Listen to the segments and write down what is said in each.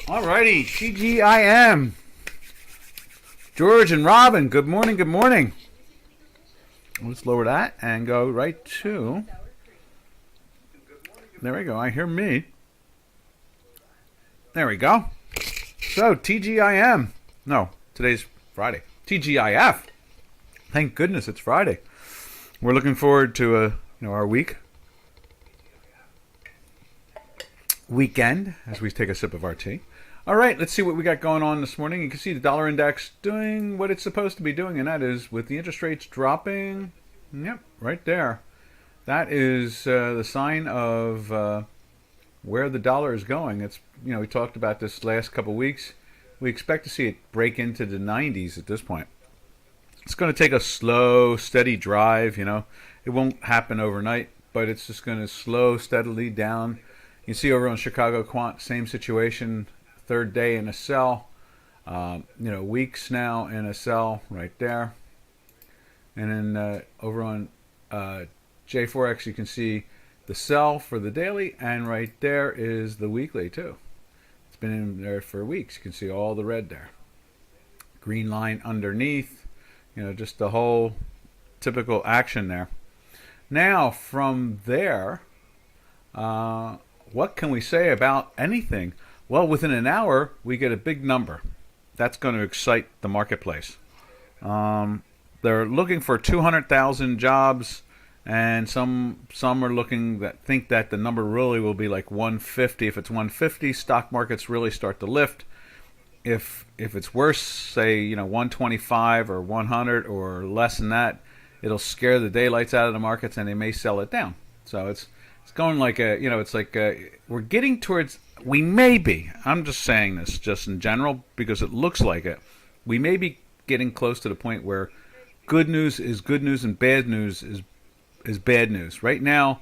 Alrighty, TGIM. George and Robin, good morning, good morning. Let's lower that and go right to... There we go, I hear me. There we go. So, TGIM. No, today's Friday. TGIF. Thank goodness it's Friday. We're looking forward to our weekend as we take a sip of our tea. All right, let's see what we got going on this morning. You can see the dollar index doing what it's supposed to be doing, and that is with the interest rates dropping. Yep, right there. That is the sign of where the dollar is going. It's we talked about this last couple of weeks. We expect to see it break into the 90s at this point. It's going to take a slow, steady drive. It won't happen overnight, but it's just going to slow steadily down. You see over on Chicago Quant, same situation. Third day in a sell. Weeks now in a sell right there. And then over on J4X, you can see the sell for the daily, and right there is the weekly too. It's been in there for weeks. You can see all the red there. Green line underneath. Just the whole typical action there. Now from there, what can we say about anything? Well, within an hour, we get a big number. That's going to excite the marketplace. They're looking for 200,000 jobs, and some are looking that think that the number really will be like 150. If it's 150, stock markets really start to lift. If it's worse, say 125 or 100 or less than that, it'll scare the daylights out of the markets, and they may sell it down. So it's going like we're getting towards. We may be. I'm just saying this just in general because it looks like it. We may be getting close to the point where good news is good news and bad news is bad news. Right now,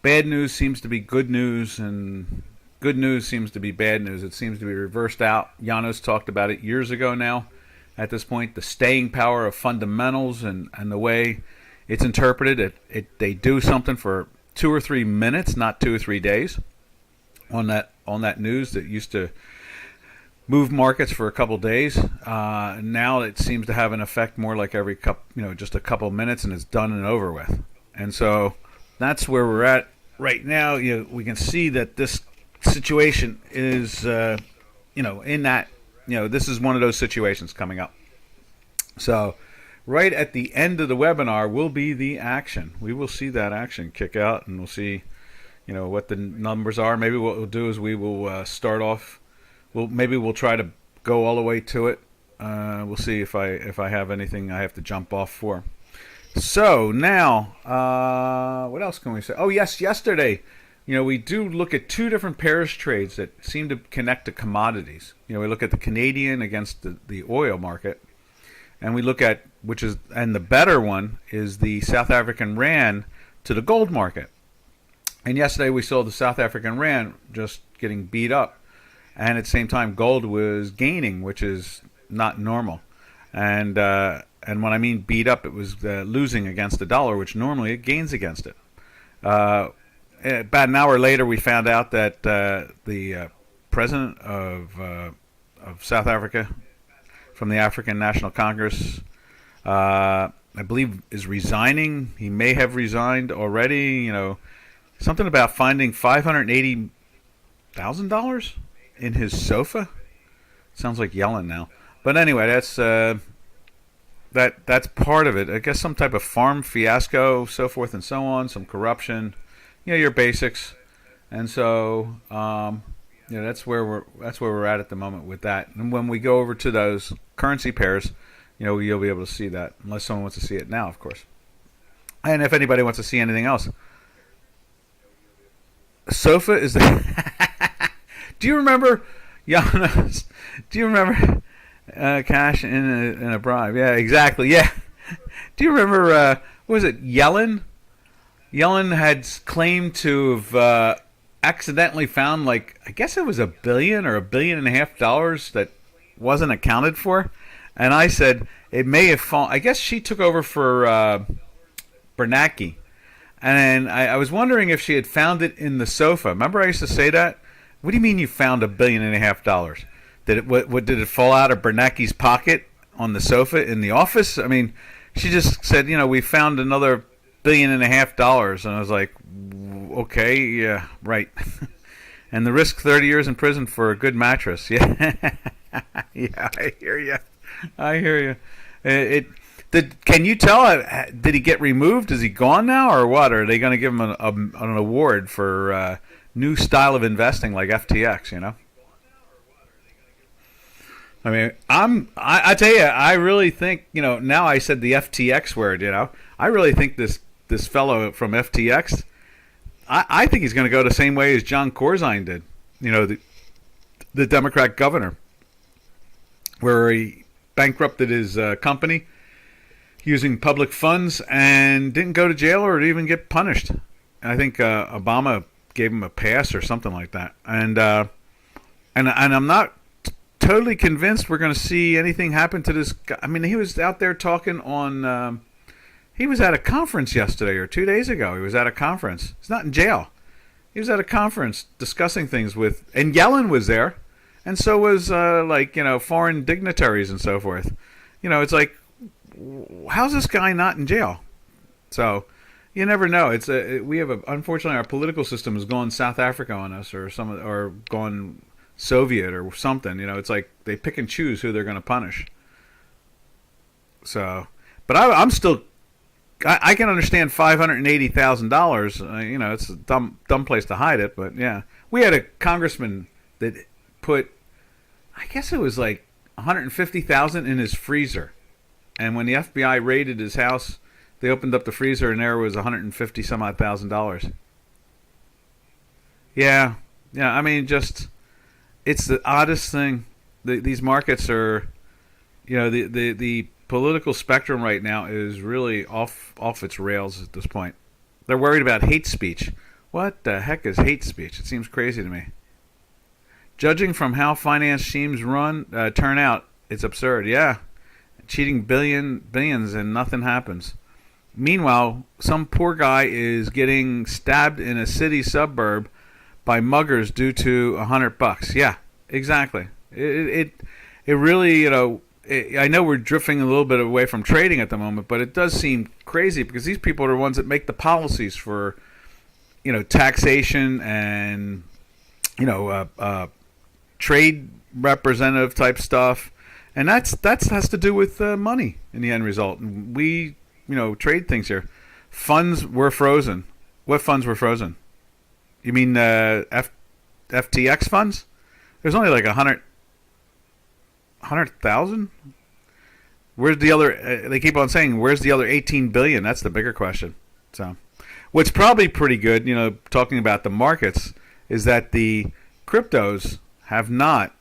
bad news seems to be good news and good news seems to be bad news. It seems to be reversed out. Janos talked about it years ago now. At this point, the staying power of fundamentals and the way it's interpreted, they do something for 2 or 3 minutes, not 2 or 3 days. On that news that used to move markets for a couple days, now it seems to have an effect more like every just a couple minutes, and it's done and over with. And so that's where we're at right now. We can see that this situation is, in that, this is one of those situations coming up. So right at the end of the webinar will be the action. We will see that action kick out, and we'll see what the numbers are. Maybe what we'll do is we will start off. Maybe we'll try to go all the way to it. We'll see if I have anything I have to jump off for. So now, what else can we say? Oh yes, yesterday, we do look at 2 different pairs trades that seem to connect to commodities. We look at the Canadian against the oil market, and we look at and the better one is the South African rand to the gold market. And yesterday we saw the South African rand just getting beat up. And at the same time, gold was gaining, which is not normal. And when I mean beat up, it was losing against the dollar, which normally it gains against it. About an hour later, we found out that the president of South Africa, from the African National Congress, I believe is resigning. He may have resigned already, Something about finding $580,000 in his sofa. Sounds like yelling now, but anyway, that's part of it. I guess some type of farm fiasco, so forth and so on. Some corruption, your basics, and so that's where we're at the moment with that. And when we go over to those currency pairs, you'll be able to see that, unless someone wants to see it now, of course. And if anybody wants to see anything else. Sofa is the... Do you remember, Janos? Do you remember cash in a bribe? Yeah, exactly. Yeah. Do you remember? What was it? Yellen? Yellen had claimed to have accidentally found, I guess it was $1 billion or $1.5 billion that wasn't accounted for, and I said it may have fallen. I guess she took over for Bernanke. And I was wondering if she had found it in the sofa. Remember I used to say that? What do you mean you found $1.5 billion? Did it what did it fall out of Bernanke's pocket on the sofa in the office? I mean, she just said, we found another $1.5 billion, and I was like, okay, yeah, right. And the risk 30 years in prison for a good mattress. Yeah, yeah, I hear you. I hear you. Can you tell? Did he get removed? Is he gone now, or what? Or are they going to give him an award for new style of investing like FTX? I mean, I tell you, I really think, now I said the FTX word, I really think this fellow from FTX, I think he's going to go the same way as John Corzine did, the Democrat governor, where he bankrupted his company using public funds and didn't go to jail or even get punished. I think Obama gave him a pass or something like that. And I'm not totally convinced we're going to see anything happen to this guy. I mean, he was out there talking on. He was at a conference yesterday or 2 days ago. He was at a conference. He's not in jail. He was at a conference discussing things with, and Yellen was there, and so was foreign dignitaries and so forth. It's like, how's this guy not in jail? So you never know. Unfortunately, our political system has gone South Africa on us, or gone Soviet or something. It's like they pick and choose who they're going to punish. So, but I'm still. I can understand $580,000. It's a dumb place to hide it, but yeah, we had a congressman that put, I guess it was like $150,000 in his freezer, and when the FBI raided his house, they opened up the freezer and there was $150 some odd thousand. Yeah. I mean, it's the oddest thing. These markets are, the political spectrum right now is really off its rails at this point. They're worried about hate speech. What the heck is hate speech? It seems crazy to me. Judging from how finance schemes turn out, it's absurd. Yeah, cheating billions and nothing happens. Meanwhile, some poor guy is getting stabbed in a city suburb by muggers due to $100. Yeah, exactly. It really, I know we're drifting a little bit away from trading at the moment, but it does seem crazy because these people are the ones that make the policies for, taxation and, trade representative type stuff, and that has to do with money in the end result. We, trade things here. Funds were frozen. What funds were frozen? You mean FTX funds? There's only like 100,000. Where's the other? They keep on saying, where's the other 18 billion? That's the bigger question. So, what's probably pretty good, talking about the markets, is that the cryptos have not,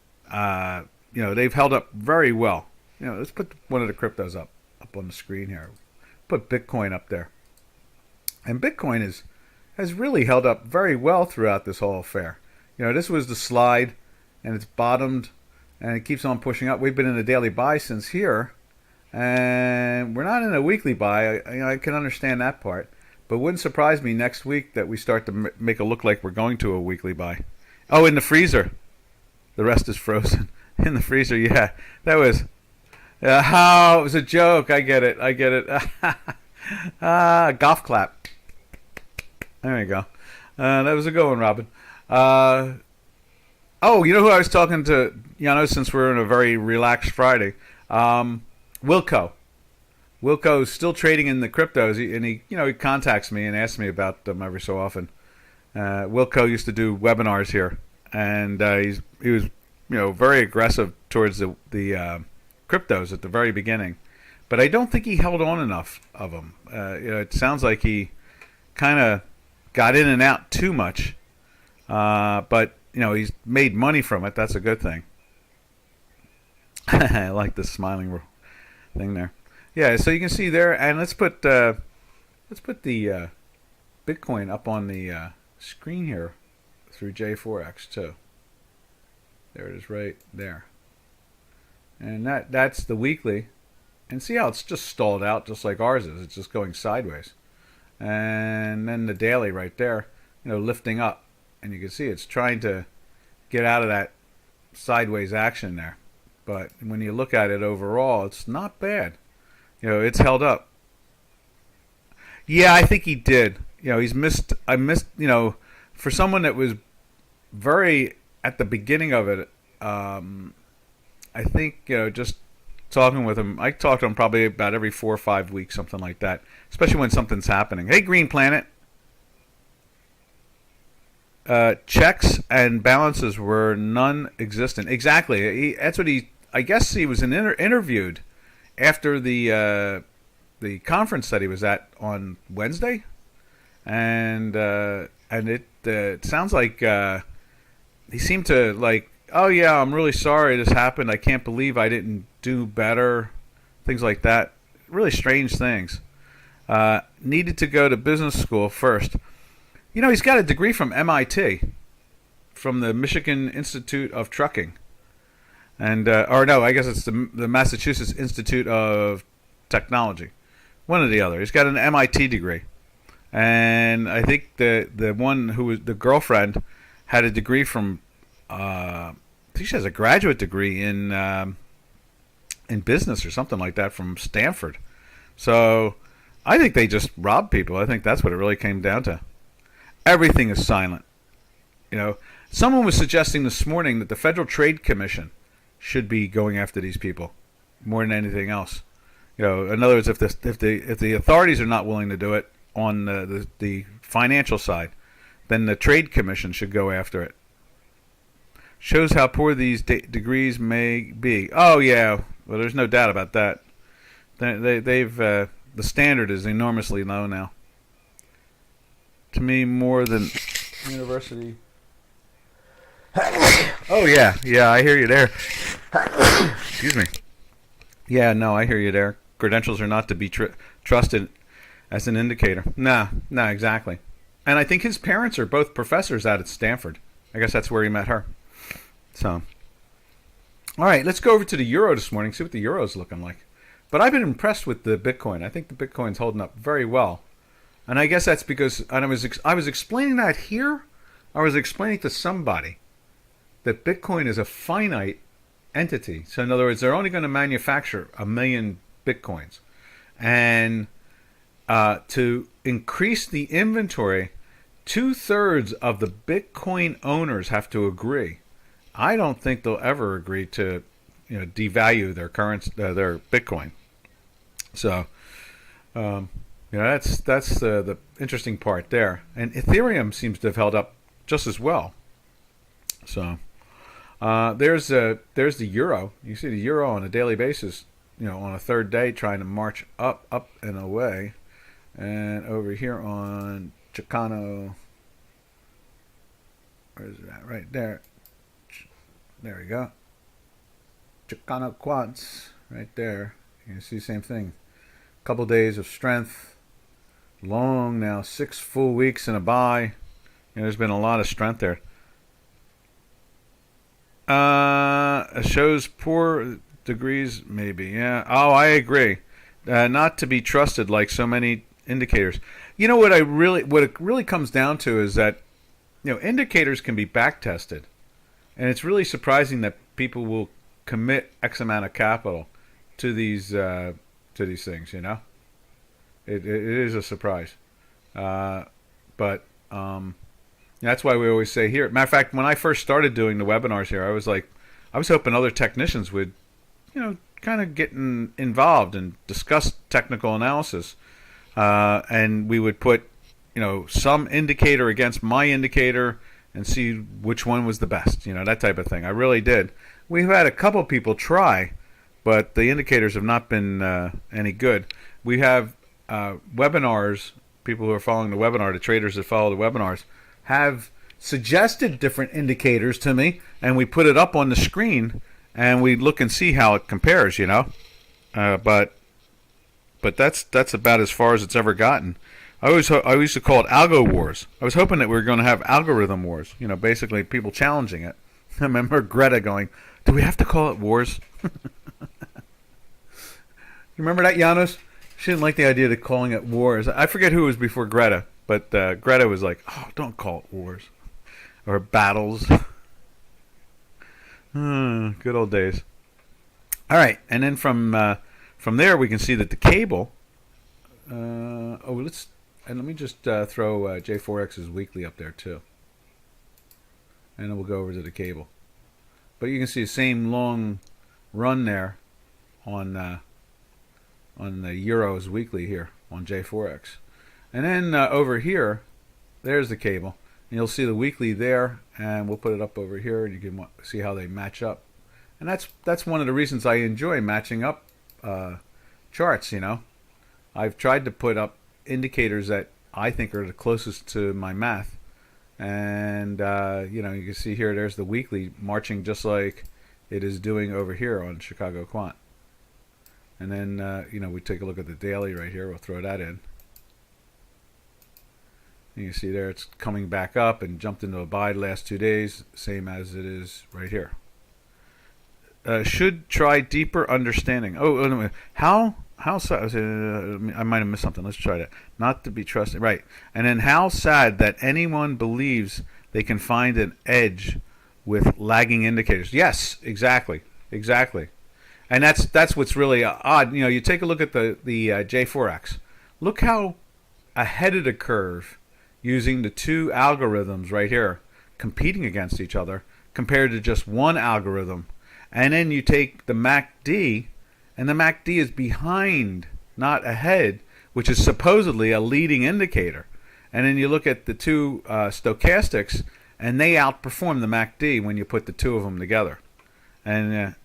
they've held up very well. Let's put one of the cryptos up on the screen here. Put Bitcoin up there, and Bitcoin has really held up very well throughout this whole affair. This was the slide, and it's bottomed, and it keeps on pushing up. We've been in a daily buy since here, and we're not in a weekly buy. I can understand that part, but it wouldn't surprise me next week that we start to make it look like we're going to a weekly buy. Oh, in the freezer. The rest is frozen. In the freezer, yeah. That was... it was a joke. I get it. Golf clap. There you go. That was a good one, Robin. You know who I was talking to, since we're in a very relaxed Friday? Wilco. Wilco's still trading in the cryptos, and he contacts me and asks me about them every so often. Wilco used to do webinars here, and he was very aggressive towards the cryptos at the very beginning, but I don't think he held on enough of them. It sounds like he kind of got in and out too much, but he's made money from it. That's a good thing. I like the smiling thing there. Yeah, so you can see there, and let's put the Bitcoin up on the screen here through J4X too. There it is, right there. And that's the weekly. And see how it's just stalled out just like ours is. It's just going sideways. And then the daily right there, lifting up. And you can see it's trying to get out of that sideways action there. But when you look at it overall, it's not bad. It's held up. Yeah, I think he did. He's missed. I missed. For someone that was very at the beginning of it, I think just talking with him. I talk to him probably about every 4 or 5 weeks, something like that. Especially when something's happening. Hey, Green Planet. Checks and balances were non-existent. Exactly. That's what he. I guess he was interviewed after the conference that he was at on Wednesday, and it sounds like he seemed to like, oh yeah, I'm really sorry this happened. I can't believe I didn't do better. Things like that. Really strange things. Needed to go to business school first. He's got a degree from MIT, from the Michigan Institute of Trucking. And or no, I guess it's the Massachusetts Institute of Technology. One or the other. He's got an MIT degree. And I think the one who was the girlfriend had a degree from I think she has a graduate degree in business or something like that from Stanford. So I think they just robbed people. I think that's what it really came down to. Everything is silent. Someone was suggesting this morning that the Federal Trade Commission should be going after these people more than anything else. In other words, if the authorities are not willing to do it on the financial side, then the Trade Commission should go after it. Shows how poor these degrees may be. Oh yeah, well there's no doubt about that. They've the standard is enormously low now. To me, more than university. Oh yeah, I hear you there. Excuse me. Yeah, no, I hear you there. Credentials are not to be trusted as an indicator. Nah, exactly. And I think his parents are both professors out at Stanford. I guess that's where he met her. So, all right, let's go over to the euro this morning. See what the euro is looking like. But I've been impressed with the Bitcoin. I think the Bitcoin's holding up very well. And I guess that's because I was explaining that here. I was explaining to somebody that Bitcoin is a finite entity. So in other words, they're only going to manufacture 1 million Bitcoins. And to increase the inventory, 2/3 of the Bitcoin owners have to agree. I don't think they'll ever agree to devalue their their Bitcoin. So that's the interesting part there. And Ethereum seems to have held up just as well. So there's the euro. You see the euro on a daily basis, on a third day trying to march up and away. And over here on Chicano, where is that? Right there. There we go. Chicano quants, right there. You can see the same thing. Couple days of strength. Long now, 6 full weeks in a buy. There's been a lot of strength there. It shows poor degrees, maybe. Yeah. Oh, I agree. Not to be trusted like so many indicators. What it really comes down to is that indicators can be back tested, and it's really surprising that people will commit X amount of capital to these things. It is a surprise, but that's why we always say here. Matter of fact, when I first started doing the webinars here, I was hoping other technicians would, kind of get involved and discuss technical analysis, and we would put, some indicator against my indicator and see which one was the best. That type of thing. I really did. We've had a couple people try, but the indicators have not been any good. We have webinars. People who are following the webinar, the traders that follow the webinars, have suggested different indicators to me, and we put it up on the screen, and we look and see how it compares. But that's about as far as it's ever gotten. I used to call it algo wars. I was hoping that we were going to have algorithm wars. Basically people challenging it. I remember Greta going, "Do we have to call it wars?" You remember that, Janos? She didn't like the idea of calling it wars. I forget who was before Greta, but Greta was like, "Oh, don't call it wars or battles." Good old days. All right, and then from there we can see that the cable. Let's and let me just throw J4X's weekly up there too, and then we'll go over to the cable. But you can see the same long run there on the Euros weekly here on J4X, and then over here, there's the cable. And you'll see the weekly there, and we'll put it up over here, and you can see how they match up. And that's one of the reasons I enjoy matching up charts. I've tried to put up indicators that I think are the closest to my math, and you can see here there's the weekly marching just like it is doing over here on Chicago Quant. And then we take a look at the daily right here. We'll throw that in. And you see there it's coming back up and jumped into a buy the last 2 days, same as it is right here. Should try deeper understanding. How sad? I might have missed something. Let's try that. Not to be trusted. Right. And then how sad that anyone believes they can find an edge with lagging indicators. Yes, exactly. And that's what's really odd. You take a look at the J4X. Look how ahead of the curve using the two algorithms right here competing against each other compared to just one algorithm. And then you take the MACD, and the MACD is behind, not ahead, which is supposedly a leading indicator. And then you look at the two stochastics, and they outperform the MACD when you put the two of them together. And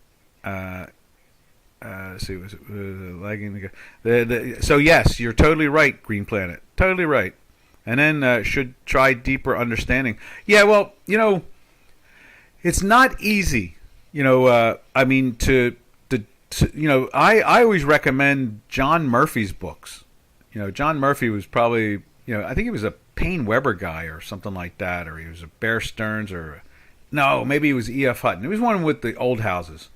see, was it lagging? So yes, you're totally right, Green Planet. Totally right. And then should try deeper understanding. Yeah, well, it's not easy. I always recommend John Murphy's books. John Murphy was probably, I think he was a Payne Weber guy or something like that, or he was a Bear Stearns, or no, maybe he was E.F. Hutton. He was one with the old houses.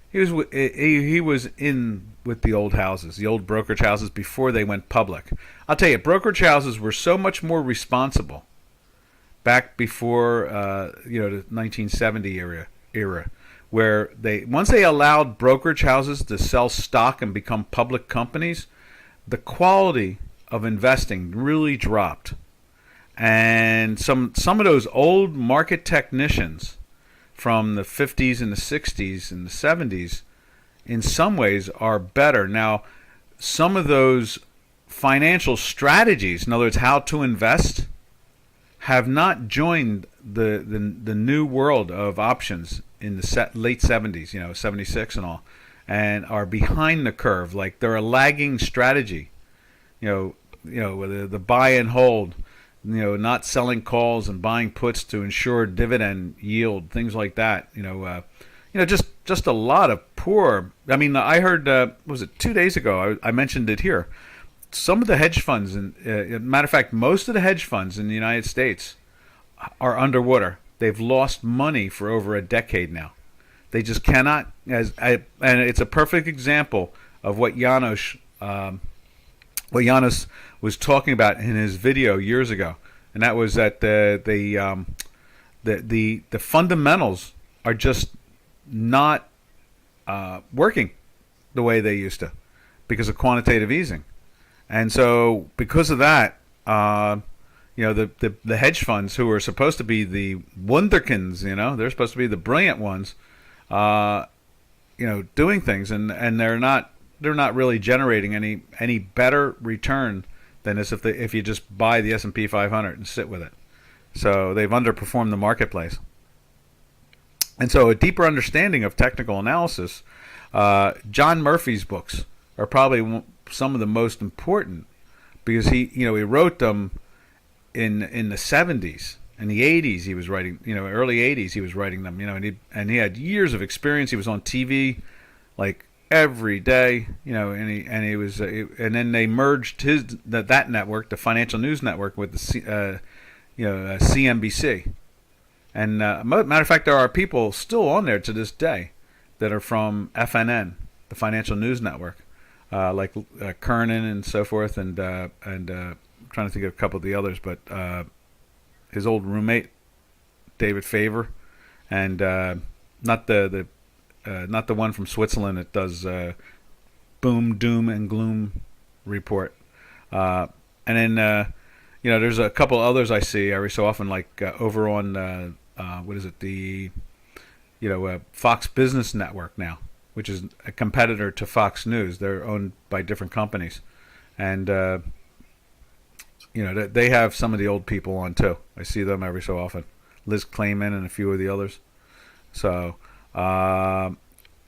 He was in with the old houses, the old brokerage houses before they went public. I'll tell you, brokerage houses were so much more responsible back before the 1970 era, where once they allowed brokerage houses to sell stock and become public companies, the quality of investing really dropped. And some of those old market technicians from the 50s and the 60s and the 70s in some ways are better. Now, some of those financial strategies, in other words, how to invest, have not joined the new world of options in the late 70s, 76 and all, and are behind the curve. Like they're a lagging strategy, the buy and hold, not selling calls and buying puts to ensure dividend yield, things like that. Just a lot of poor. I mean, I heard, was it 2 days ago? I mentioned it here. Some of the hedge funds, matter of fact, most of the hedge funds in the United States are underwater. They've lost money for over a decade now. They just cannot. And it's a perfect example of what Janos was talking about in his video years ago, and that was that the fundamentals are just not working the way they used to because of quantitative easing. And so because of that, the hedge funds, who are supposed to be the wunderkinds, they're supposed to be the brilliant ones, doing things, and they're not really generating any better return than as if you just buy the S&P 500 and sit with it. So they've underperformed the marketplace. And so a deeper understanding of technical analysis, John Murphy's books are probably some of the most important, because he wrote them in the 70s and the 80s. He was writing, early 80s he was writing them, and he had years of experience. He was on TV like every day, and he was, and then they merged that network, the Financial News Network, with the CNBC. And matter of fact, there are people still on there to this day that are from FNN, the Financial News Network, like Kernan and so forth, and I'm trying to think of a couple of the others, but his old roommate, David Favor, and not the one from Switzerland that does boom, doom, and gloom report. And then there's a couple others I see every so often, like over on what is it, the Fox Business Network now, which is a competitor to Fox News. They're owned by different companies, and they have some of the old people on too. I see them every so often. Liz Clayman and a few of the others. So let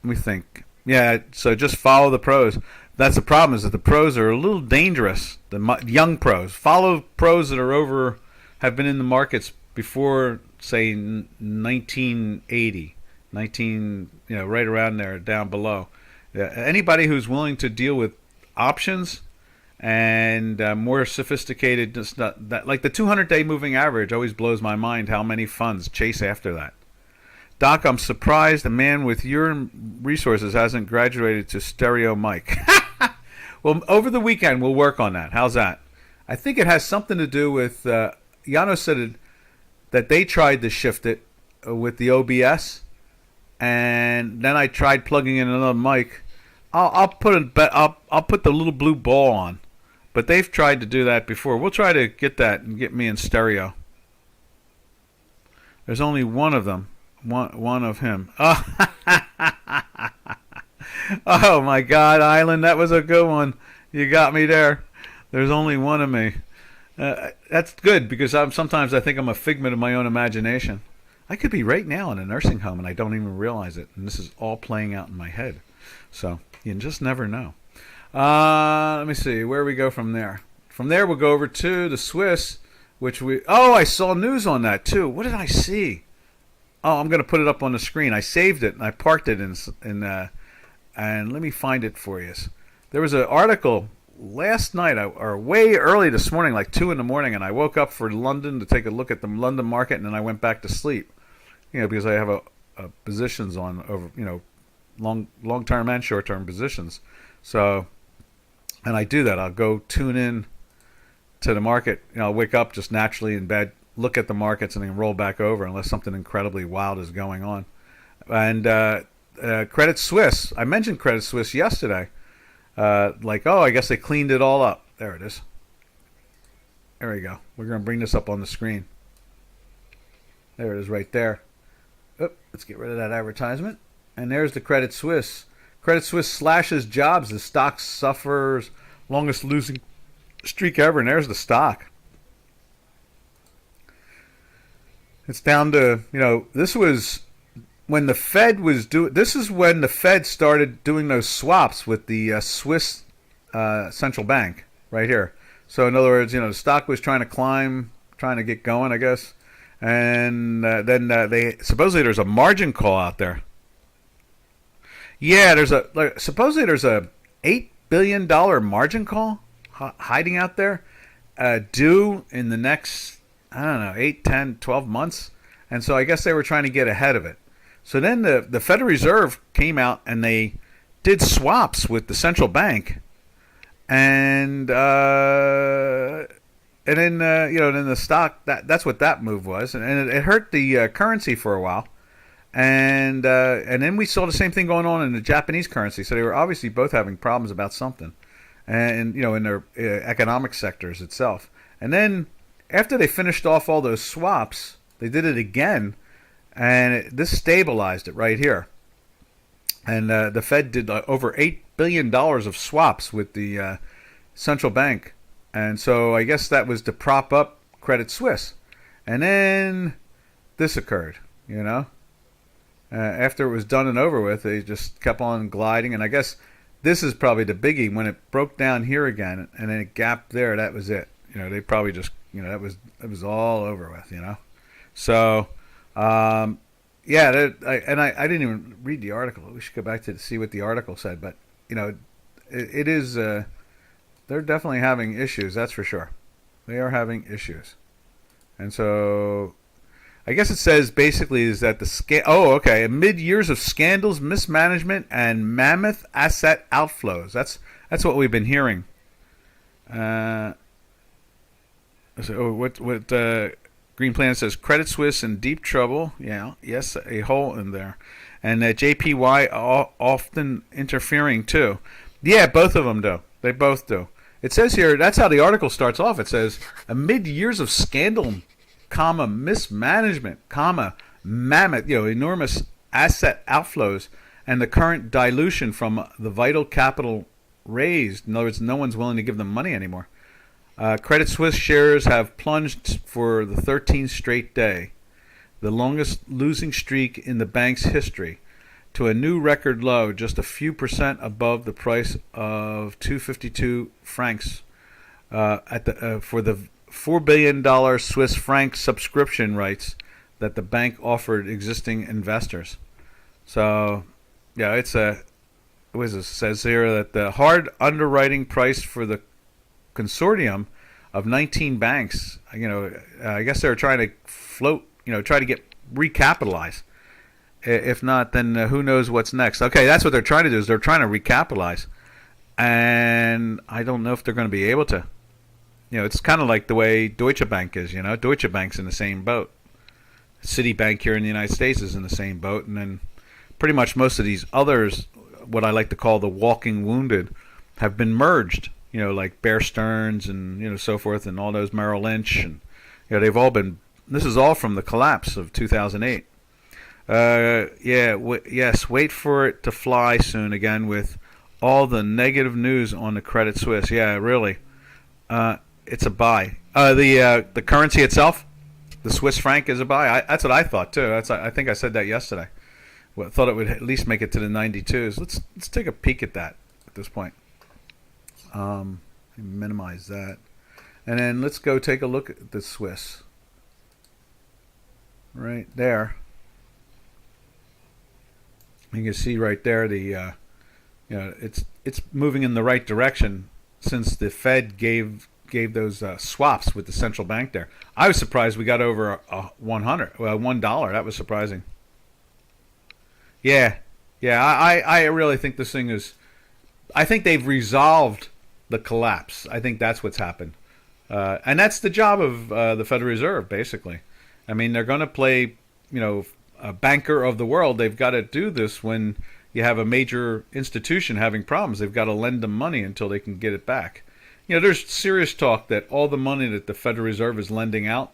me think. Yeah, so just follow the pros. That's the problem, is that the pros are a little dangerous. The young pros. Follow pros that have been in the markets before, say, 1980, right around there, down below. Anybody who's willing to deal with options and more sophisticated, just not that, like the 200-day moving average always blows my mind how many funds chase after that. Doc, I'm surprised a man with your resources hasn't graduated to stereo mic. Well, over the weekend, we'll work on that. How's that? I think it has something to do with, Yano said that they tried to shift it with the OBS, and then I tried plugging in another mic. I'll put the little blue ball on, but they've tried to do that before. We'll try to get that and get me in stereo. There's only one of them. One of him. Oh. Oh my God, Island, that was a good one. You got me there. There's only one of me. That's good, because sometimes I think I'm a figment of my own imagination. I could be right now in a nursing home and I don't even realize it, and this is all playing out in my head. So you just never know. Let me see where we go from there. From there we'll go over to the Swiss, I saw news on that too. What did I see? Oh, I'm going to put it up on the screen. I saved it and I parked it and let me find it for you. There was an article last night, or way early this morning, like 2 in the morning, and I woke up for London to take a look at the London market, and then I went back to sleep. Because I have a positions on over, long-term and short-term positions. So, and I do that. I'll go tune in to the market. I'll wake up just naturally in bed, look at the markets, and then roll back over unless something incredibly wild is going on. And Credit Suisse, I mentioned Credit Suisse yesterday. I guess they cleaned it all up. There it is. There we go. We're going to bring this up on the screen. There it is right there. Let's get rid of that advertisement. And there's the Credit Suisse. Credit Suisse slashes jobs. The stock suffers longest losing streak ever. And there's the stock. It's down to, this was when the Fed was this is when the Fed started doing those swaps with the Swiss central bank right here. So in other words, the stock was trying to climb, trying to get going, I guess. And then they supposedly there's a margin call out there. Yeah, supposedly there's a $8 billion margin call hiding out there, due in the next, I don't know, 8, 10, 12 months. And so I guess they were trying to get ahead of it. So then the Federal Reserve came out and they did swaps with the central bank, and then then the stock, that's what that move was, and it hurt the currency for a while, and then we saw the same thing going on in the Japanese currency. So they were obviously both having problems about something, and in their economic sectors itself. And then after they finished off all those swaps, they did it again. And this stabilized it right here. And the Fed did over $8 billion of swaps with the central bank. And so I guess that was to prop up Credit Suisse. And then this occurred, after it was done and over with, they just kept on gliding. And I guess this is probably the biggie. When it broke down here again and then it gapped there, that was it. They probably just, it was all over with, So... I didn't even read the article. We should go back to see what the article said. But, it is, they're definitely having issues, that's for sure. They are having issues. And so, I guess it says basically is that amid years of scandals, mismanagement, and mammoth asset outflows. That's what we've been hearing. Green Planet says Credit Suisse in deep trouble. Yeah, yes, a hole in there. And JPY often interfering too. Yeah, both of them do. They both do. It says here, that's how the article starts off. It says, amid years of scandal, comma, mismanagement, comma, mammoth, enormous asset outflows, and the current dilution from the vital capital raised. In other words, no one's willing to give them money anymore. Credit Suisse shares have plunged for the 13th straight day, the longest losing streak in the bank's history, to a new record low, just a few percent above the price of 252 francs for the $4 billion Swiss franc subscription rights that the bank offered existing investors. So, yeah, it says here that the hard underwriting price for the consortium of 19 banks, I guess they're trying to float, try to get recapitalized. If not, then who knows what's next. Okay, that's what they're trying to do, is they're trying to recapitalize. And I don't know if they're going to be able to. It's kind of like the way Deutsche Bank is, Deutsche Bank's in the same boat. Citibank here in the United States is in the same boat. And then pretty much most of these others, what I like to call the walking wounded, have been merged. Like Bear Stearns and, so forth, and all those Merrill Lynch. And, they've all been, this is all from the collapse of 2008. Yes, wait for it to fly soon again with all the negative news on the Credit Suisse. Yeah, really. It's a buy. The currency itself, the Swiss franc, is a buy. That's what I thought too. I think I said that yesterday. Well, thought it would at least make it to the 92s. Let's take a peek at that at this point. Minimize that, and then let's go take a look at the Swiss. Right there. You can see right there it's moving in the right direction since the Fed gave those swaps with the central bank there. I was surprised we got over $1. That was surprising. Yeah. I really think this thing is. I think they've resolved the collapse. I think that's what's happened, and that's the job of the Federal Reserve, basically. I mean, they're going to play, a banker of the world. They've got to do this when you have a major institution having problems. They've got to lend them money until they can get it back. There's serious talk that all the money that the Federal Reserve is lending out,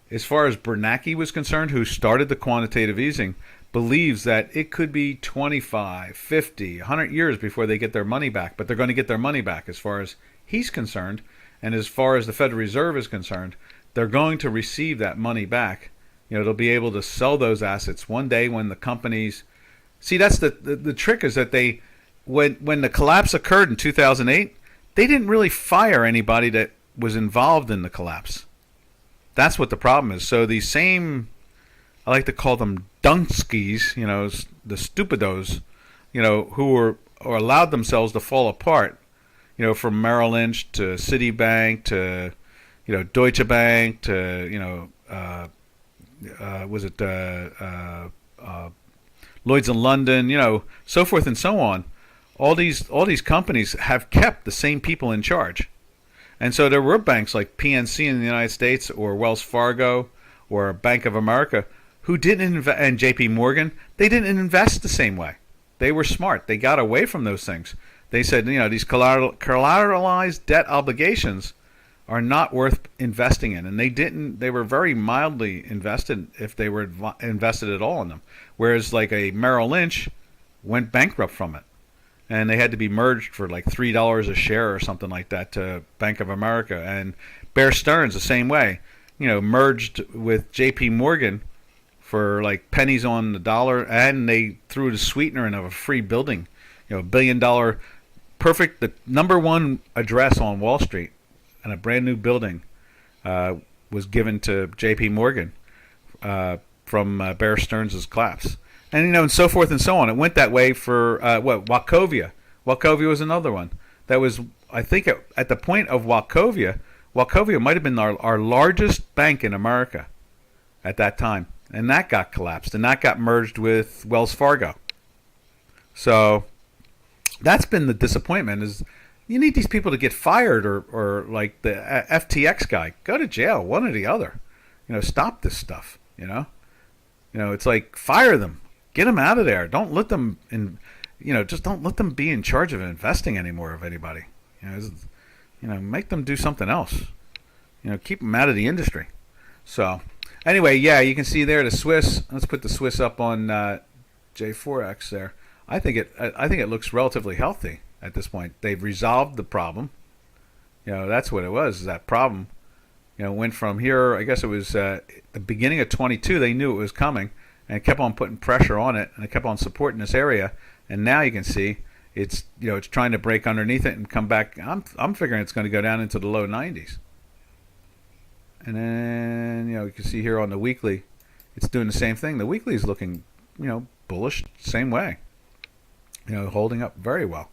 as far as Bernanke was concerned, who started the quantitative easing, believes that it could be 25, 50, 100 years before they get their money back. But they're going to get their money back as far as he's concerned. And as far as the Federal Reserve is concerned, they're going to receive that money back. They'll be able to sell those assets one day when the companies... See, that's the trick, is that when the collapse occurred in 2008, they didn't really fire anybody that was involved in the collapse. That's what the problem is. So these same... I like to call them dunskies, the stupidos, who allowed themselves to fall apart, from Merrill Lynch to Citibank to, Deutsche Bank to, Lloyd's in London, so forth and so on. All these companies have kept the same people in charge. And so there were banks like PNC in the United States or Wells Fargo or Bank of America who didn't invest, and JP Morgan, they didn't invest the same way. They were smart. They got away from those things. They said, these collateralized debt obligations are not worth investing in. And they didn't. They were very mildly invested, if they were invested at all in them. Whereas like a Merrill Lynch went bankrupt from it. And they had to be merged for like $3 a share or something like that to Bank of America. And Bear Stearns, the same way, merged with JP Morgan for like pennies on the dollar, and they threw the sweetener in of a free building, $1 billion, perfect, the number one address on Wall Street, and a brand new building was given to J.P. Morgan from Bear Stearns' collapse, and so forth and so on. It went that way for Wachovia. Wachovia was another one that was, I think, at the point of Wachovia might have been our largest bank in America at that time. And that got collapsed, and that got merged with Wells Fargo. So that's been the disappointment, is you need these people to get fired, or like the FTX guy, go to jail, one or the other. stop this stuff. It's like fire them, get them out of there. Don't let them just don't let them be in charge of investing anymore of anybody. Make them do something else. Keep them out of the industry. So, anyway, yeah, you can see there the Swiss. Let's put the Swiss up on J4X there. I think it looks relatively healthy at this point. They've resolved the problem. That's what it was. Is that problem? Went from here. I guess it was the beginning of 22. They knew it was coming, and it kept on putting pressure on it, and it kept on supporting this area. And now you can see it's it's trying to break underneath it and come back. I'm figuring it's going to go down into the low 90s. And then you can see here on the weekly, it's doing the same thing. The weekly is looking bullish, same way. Holding up very well.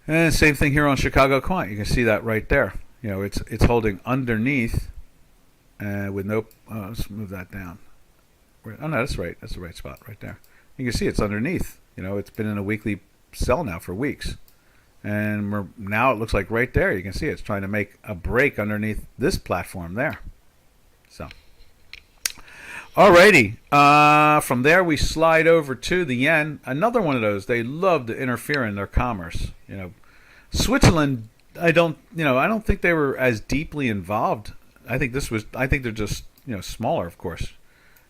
And same thing here on Chicago Quant. You can see that right there. It's holding underneath with no. Let's move that down. Oh no, that's right. That's the right spot right there. You can see it's underneath. It's been in a weekly sell now for weeks, and now it looks like right there. You can see it's trying to make a break underneath this platform there. So, alrighty. From there we slide over to the yen. Another one of those. They love to interfere in their commerce. Switzerland. I don't think they were as deeply involved. I think they're just smaller, of course.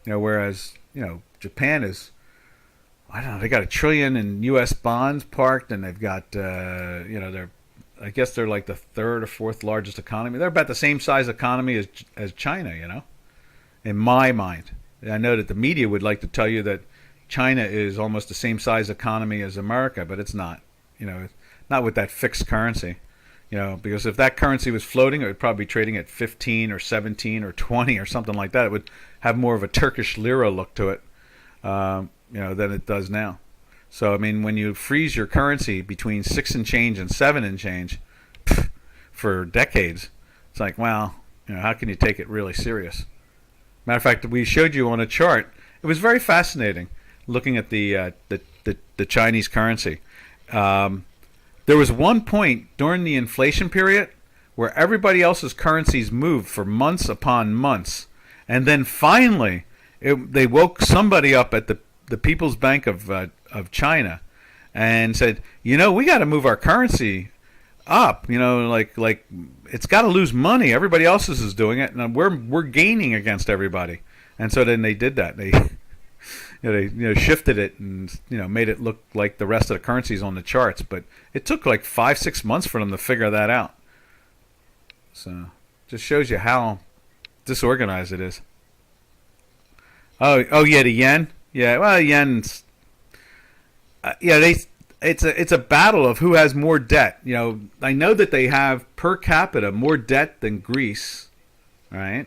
Whereas Japan is. I don't know. They got $1 trillion in U.S. bonds parked, and they've got they're. I guess they're like the third or fourth largest economy. They're about the same size economy as China. In my mind, I know that the media would like to tell you that China is almost the same size economy as America, but it's not. Not with that fixed currency. Because if that currency was floating, it would probably be trading at 15 or 17 or 20 or something like that. It would have more of a Turkish lira look to it, than it does now. So, I mean, when you freeze your currency between 6 and change and 7 and change for decades, it's like, well, how can you take it really serious? Matter of fact, we showed you on a chart. It was very fascinating looking at the Chinese currency. There was one point during the inflation period where everybody else's currencies moved for months upon months. And then finally, they woke somebody up at the People's Bank of China and said, we got to move our currency up. Like it's got to lose money. Everybody else is doing it, and we're gaining against everybody. And so then they did that. They they shifted it and made it look like the rest of the currencies on the charts, but it took like 5-6 months for them to figure that out. So just shows you how disorganized it is. Oh yeah, the yen. Yeah, well, yen's. It's a battle of who has more debt. I know that they have per capita more debt than Greece, right?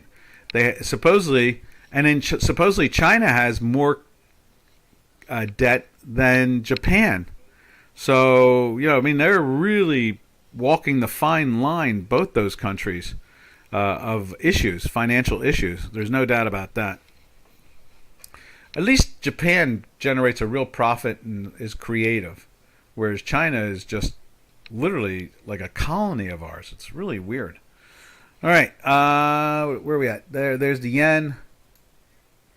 They supposedly, and then supposedly China has more debt than Japan. So they're really walking the fine line, both those countries, of issues, financial issues. There's no doubt about that. At least Japan generates a real profit and is creative, whereas China is just literally like a colony of ours. It's really weird. All right, where are we at? There's the yen,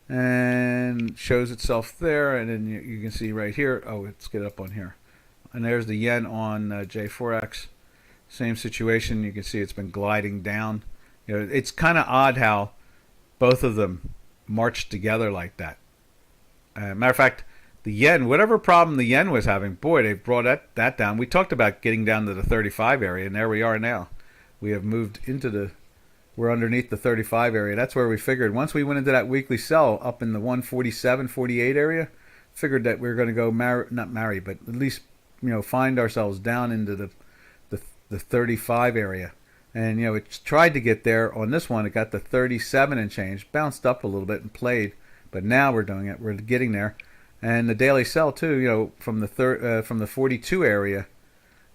and shows itself there, and then you can see right here. Oh, let's get up on here, and there's the yen on J4X. Same situation. You can see it's been gliding down. It's kind of odd how both of them marched together like that. Matter of fact, the yen, whatever problem the yen was having, boy, they've brought that down. We talked about getting down to the 35 area, and there we are now. We have moved we're underneath the 35 area. That's where we figured once we went into that weekly sell up in the 147, 48 area, figured that we were going to go not marry, but at least find ourselves down into the 35 area. And it tried to get there on this one. It got the 37 and change, bounced up a little bit and played. But now we're doing it. We're getting there, and the daily sell too. From the 42 area,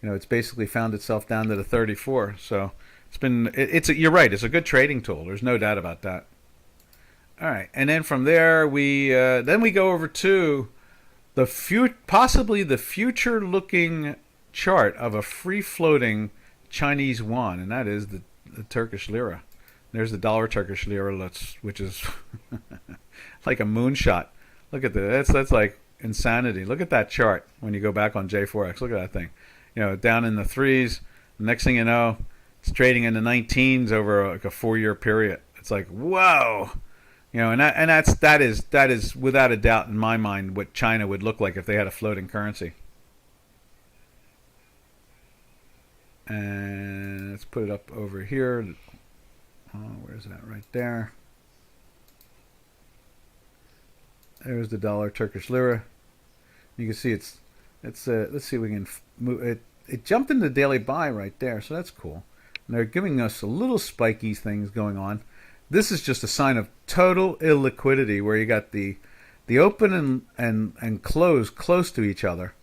it's basically found itself down to the 34. So you're right. It's a good trading tool. There's no doubt about that. All right, and then from there we go over to possibly the future-looking chart of a free-floating Chinese yuan, and that is the Turkish lira. There's the dollar Turkish lira, which is like a moonshot. Look at that. That's like insanity. Look at that chart when you go back on J4X. Look at that thing. Down in the threes. Next thing you know, it's trading in the 19s over like a 4-year period. It's like, whoa. That is without a doubt in my mind what China would look like if they had a floating currency. And let's put it up over here. Oh, where's that? Right there. There's the dollar Turkish lira. You can see it's let's see if we can move it. It jumped into the daily buy right there, so that's cool. And they're giving us a little spiky things going on. This is just a sign of total illiquidity, where you got the open and close to each other.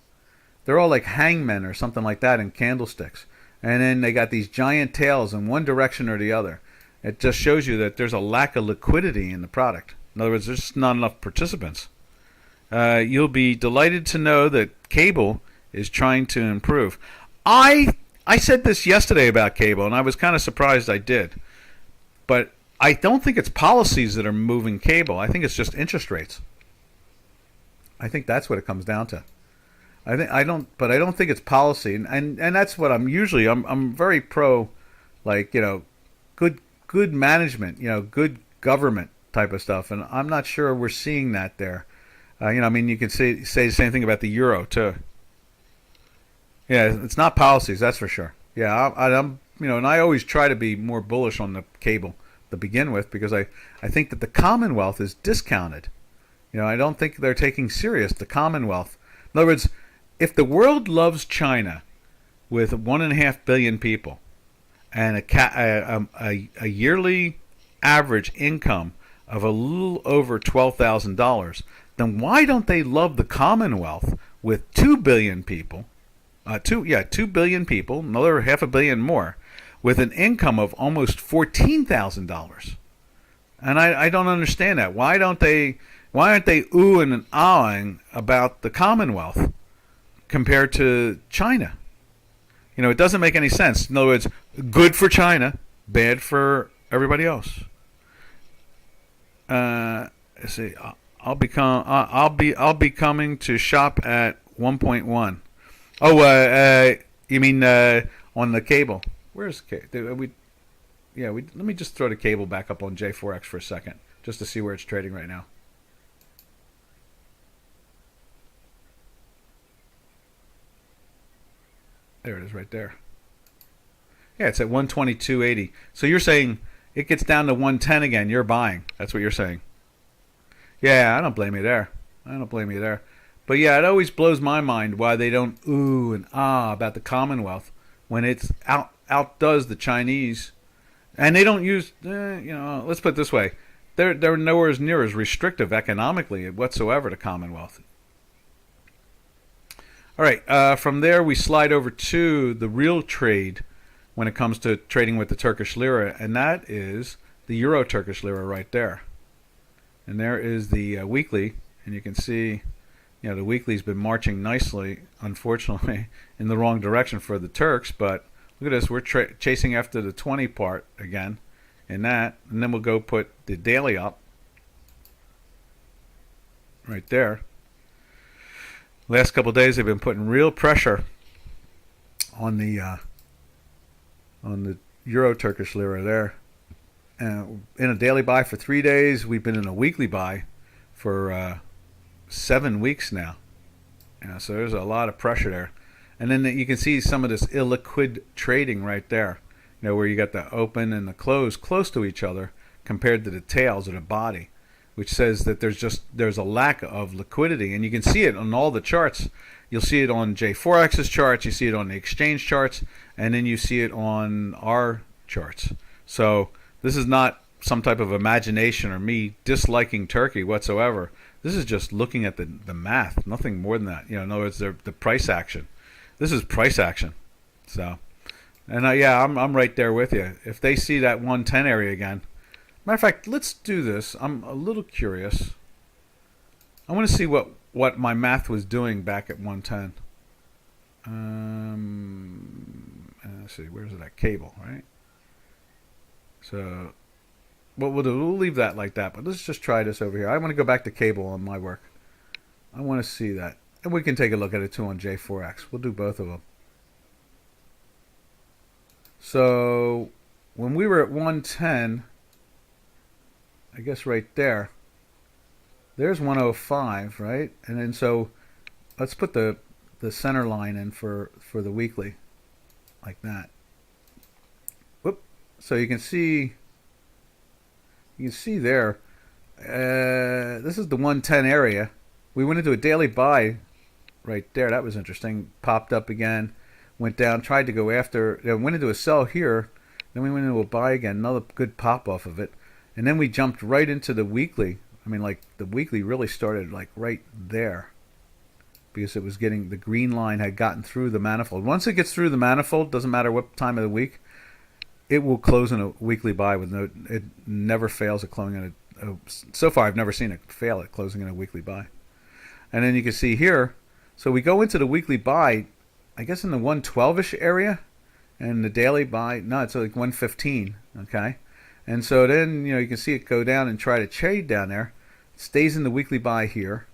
They're all like hangmen or something like that in candlesticks. And then they got these giant tails in one direction or the other. It just shows you that there's a lack of liquidity in the product. In other words, there's just not enough participants. You'll be delighted to know that cable is trying to improve. I said this yesterday about cable, and I was kind of surprised I did. But I don't think it's policies that are moving cable. I think it's just interest rates. I think that's what it comes down to. I don't think it's policy, and that's what I'm very pro, like, good management, good government type of stuff, and I'm not sure we're seeing that there. You could say the same thing about the euro too. Yeah, it's not policies, that's for sure. Yeah, I'm and I always try to be more bullish on the cable to begin with, because I think that the Commonwealth is discounted. I don't think they're taking serious the Commonwealth. In other words, if the world loves China with 1.5 billion people and a yearly average income of a little over $12,000, then why don't they love the Commonwealth with 2 billion people, 2 billion people, another 500 million more, with an income of almost $14,000? And I don't understand that. Why aren't they oohing and ahhing about the Commonwealth compared to China? It doesn't make any sense. In other words, good for China, bad for everybody else. Let's see. I'll be coming to shop at 1.1. Oh, you mean on the cable? Where's cable? Let me just throw the cable back up on J4X for a second, just to see where it's trading right now. There it is right there. Yeah, it's at 122.80. So you're saying it gets down to 110 again, you're buying. That's what you're saying. Yeah, I don't blame you there. But yeah, it always blows my mind why they don't ooh and ah about the Commonwealth when it's outdoes the Chinese. And they don't use, let's put it this way. They're nowhere near as restrictive economically whatsoever to Commonwealth. All right, from there we slide over to the real trade when it comes to trading with the Turkish lira, and that is the Euro Turkish lira right there. And there is the weekly, and you can see, the weekly's been marching nicely, unfortunately, in the wrong direction for the Turks, but look at this, we're chasing after the 20 part again in that, and then we'll go put the daily up right there. Last couple of days they've been putting real pressure on the Euro Turkish lira there. In a daily buy for 3 days. We've been in a weekly buy for 7 weeks now. So there's a lot of pressure there. And then you can see some of this illiquid trading right there, where you got the open and the close to each other compared to the tails of the body, which says that there's a lack of liquidity. And you can see it on all the charts. You'll see it on J4X's charts, you see it on the exchange charts, and then you see it on our charts. So this is not some type of imagination or me disliking Turkey whatsoever. This is just looking at the math, nothing more than that. In other words, the price action. This is price action. So, and I'm right there with you. If they see that 110 area again, matter of fact, let's do this. I'm a little curious. I want to see what my math was doing back at 110. Let's see, where's that cable, right? So what we'll do, we'll leave that like that. But let's just try this over here. I want to go back to cable on my work. I want to see that. And we can take a look at it too on J4X. We'll do both of them. So when we were at 110, I guess right there, there's 105, right? And then so let's put the center line in for the weekly, like that. Whoop. So you can see there. This is the 110 area. We went into a daily buy right there. That was interesting. Popped up again, went down, tried to go after. Went into a sell here. Then we went into a buy again. Another good pop off of it, and then we jumped right into the weekly. I mean, like the weekly really started like right there, because it was getting, the green line had gotten through the manifold. Once it gets through the manifold, doesn't matter what time of the week, it will close in a weekly buy with no. It never fails at closing in a. So far, I've never seen it fail at closing in a weekly buy. And then you can see here. So we go into the weekly buy, I guess in the 112-ish area, and the daily buy. No, it's like 115. Okay. And so then, you can see it go down and try to trade down there. It stays in the weekly buy here.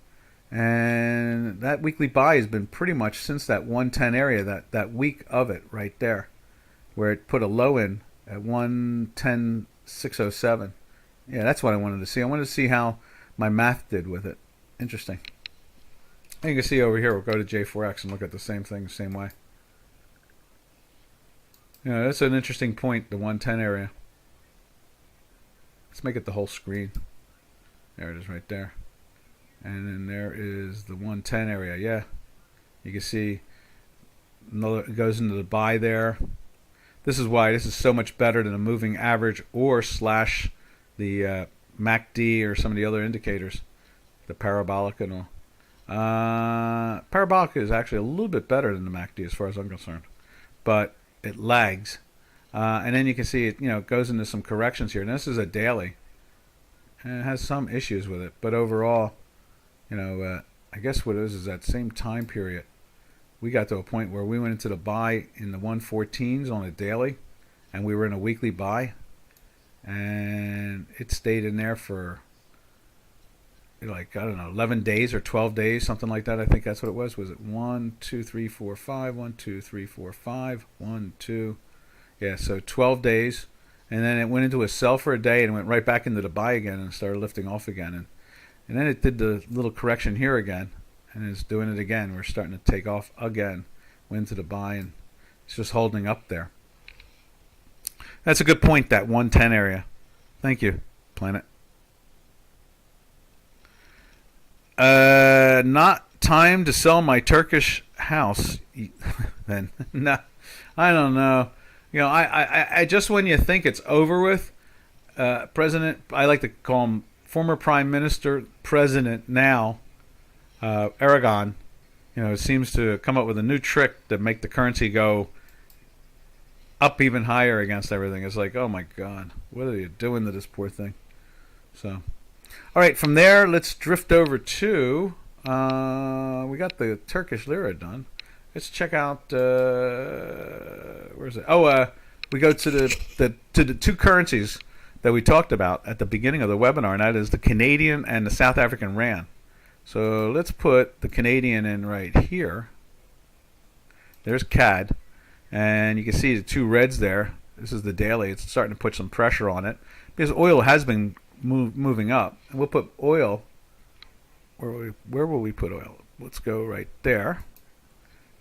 And that weekly buy has been pretty much since that 110 area, that week of it right there, where it put a low in at 110.607. Yeah, that's what I wanted to see. I wanted to see how my math did with it. Interesting. And you can see over here, we'll go to J4X and look at the same thing the same way. That's an interesting point, the 110 area. Let's make it the whole screen. There it is right there. And then there is the 110 area. Yeah, you can see another, it goes into the buy there. This is why this is so much better than a moving average or slash the MACD or some of the other indicators, the parabolic and all. Parabolic is actually a little bit better than the MACD as far as I'm concerned, but it lags. And then you can see it, it goes into some corrections here. And this is a daily, and it has some issues with it, but overall, I guess what it is that same time period, we got to a point where we went into the buy in the 114s on a daily, and we were in a weekly buy, and it stayed in there for like, I don't know, 11 days or 12 days, something like that. I think that's what it was. Was it 1, 2, 3, 4, 5, 1, 2, 3, 4, 5, 1, 2. Yeah, so 12 days, and then it went into a sell for a day and went right back into the buy again and started lifting off again. And then it did the little correction here again, and it's doing it again. We're starting to take off again. Went into the buy, and it's just holding up there. That's a good point, that 110 area. Thank you, Planet. Not time to sell my Turkish house. Then, no, I don't know. I just, when you think it's over with, President, I like to call him former Prime Minister, President now, Aragon, seems to come up with a new trick to make the currency go up even higher against everything. It's like, oh my God, what are you doing to this poor thing? So, all right, from there, let's drift over to, we got the Turkish lira done. Let's check out, where is it? Oh, we go to the two currencies that we talked about at the beginning of the webinar, and that is the Canadian and the South African Rand. So let's put the Canadian in right here. There's CAD, and you can see the two reds there. This is the daily. It's starting to put some pressure on it because oil has been moving up. And we'll put oil, where will we put oil? Let's go right there.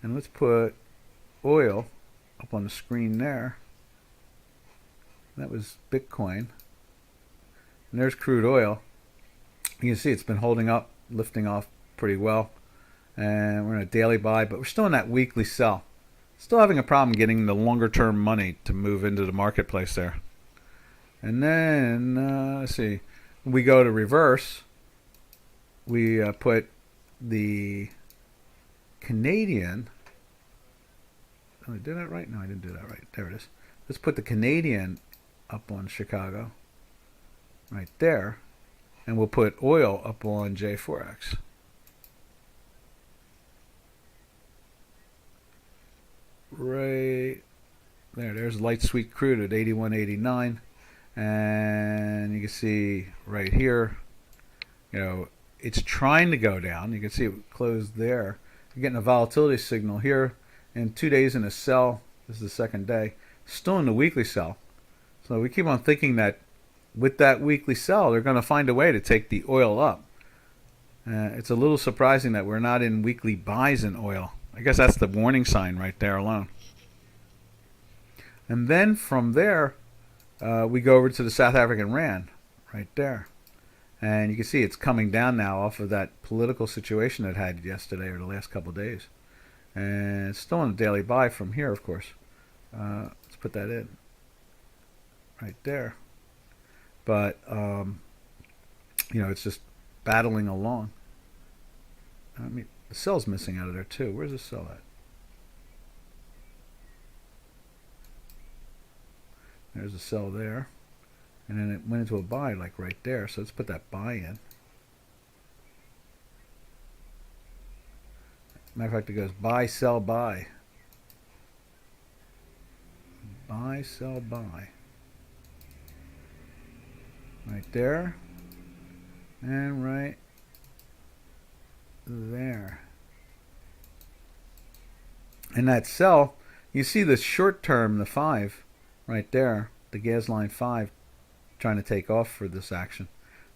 And let's put oil up on the screen there. That was Bitcoin. And there's crude oil. You can see it's been holding up, lifting off pretty well. And we're in a daily buy, but we're still in that weekly sell. Still having a problem getting the longer term money to move into the marketplace there. And then, let's see, we go to reverse. We put the Canadian. Did I do that right? No, I didn't do that right. There it is. Let's put the Canadian up on Chicago. Right there. And we'll put oil up on J4X. Right there. There's light sweet crude at 81.89. And can see right here, it's trying to go down. You can see it closed there. You're getting a volatility signal here, and 2 days in a sell. This is the second day, still in the weekly sell. So we keep on thinking that with that weekly sell, they're going to find a way to take the oil up. It's a little surprising that we're not in weekly buys in oil. I guess that's the warning sign right there alone. And then from there, we go over to the South African Rand right there. And you can see it's coming down now off of that political situation it had yesterday or the last couple of days. And it's still on a daily buy from here, of course. Let's put that in right there. But, it's just battling along. I mean, the sell's missing out of there too. Where's the sell at? There's a sell there. And then it went into a buy like right there. So let's put that buy in. Matter of fact, it goes buy, sell, buy. Buy, sell, buy. Right there. And right there. And that sell, you see the short term, the 5, right there, the gas line 5, trying to take off for this action.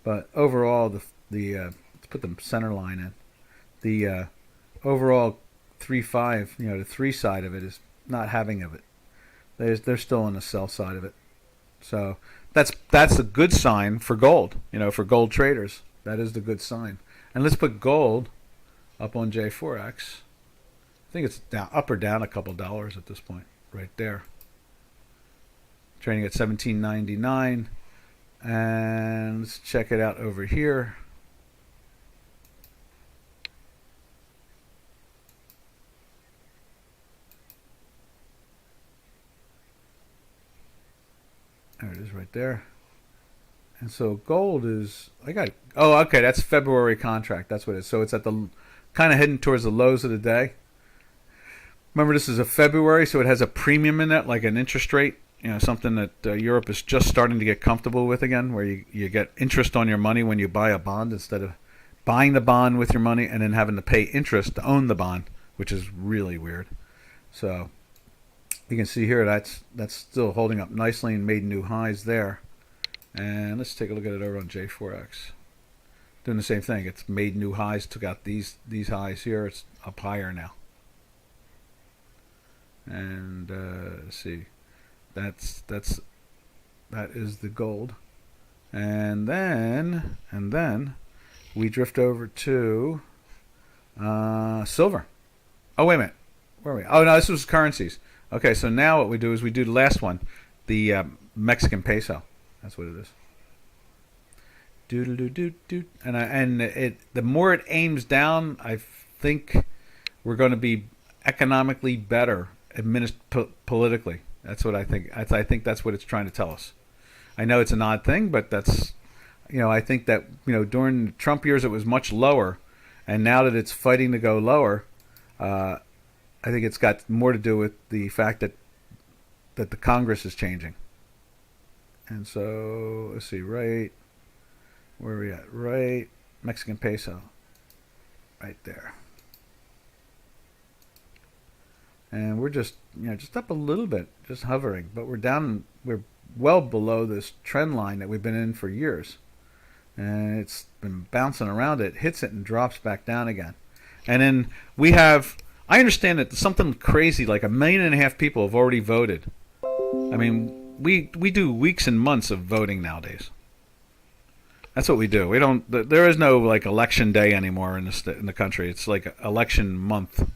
But overall, let's put the center line in. The overall 3-5, the 3 side of it is not having of it. They're still on the sell side of it. So that's a good sign for gold. For gold traders, that is the good sign. And let's put gold up on J4X. I think it's down, up or down a couple dollars at this point, right there. Trading at 17.99, and let's check it out over here. There it is right there. And so gold is, okay, that's February contract. That's what it is. So it's at the kind of heading towards the lows of the day. Remember, this is a February, so it has a premium in it, like an interest rate, something that Europe is just starting to get comfortable with again, where you get interest on your money when you buy a bond instead of buying the bond with your money and then having to pay interest to own the bond, which is really weird. So you can see here that's still holding up nicely and made new highs there. And let's take a look at it over on J4X. Doing the same thing. It's made new highs, took out these highs here. It's up higher now. And let's see. That is the gold. And then we drift over to silver. Oh, wait a minute. Where are we? Oh, no, this was currencies. Okay, so now what we do is we do the last one, the Mexican peso. That's what it is. And the more it aims down, I think we're going to be economically better politically. That's what I think. I think that's what it's trying to tell us. I know it's an odd thing, but that's, I think that, during the Trump years it was much lower, and now that it's fighting to go lower, I think it's got more to do with the fact that the Congress is changing. And so, let's see, right, where are we at? Right, Mexican peso, right there. And we're just up a little bit, just hovering, but we're well below this trend line that we've been in for years. And it's been bouncing around it, hits it and drops back down again. And then I understand that something crazy like 1.5 million people have already voted. I mean, we do weeks and months of voting nowadays. That's what we do. There is no like election day anymore in the country. It's like election month.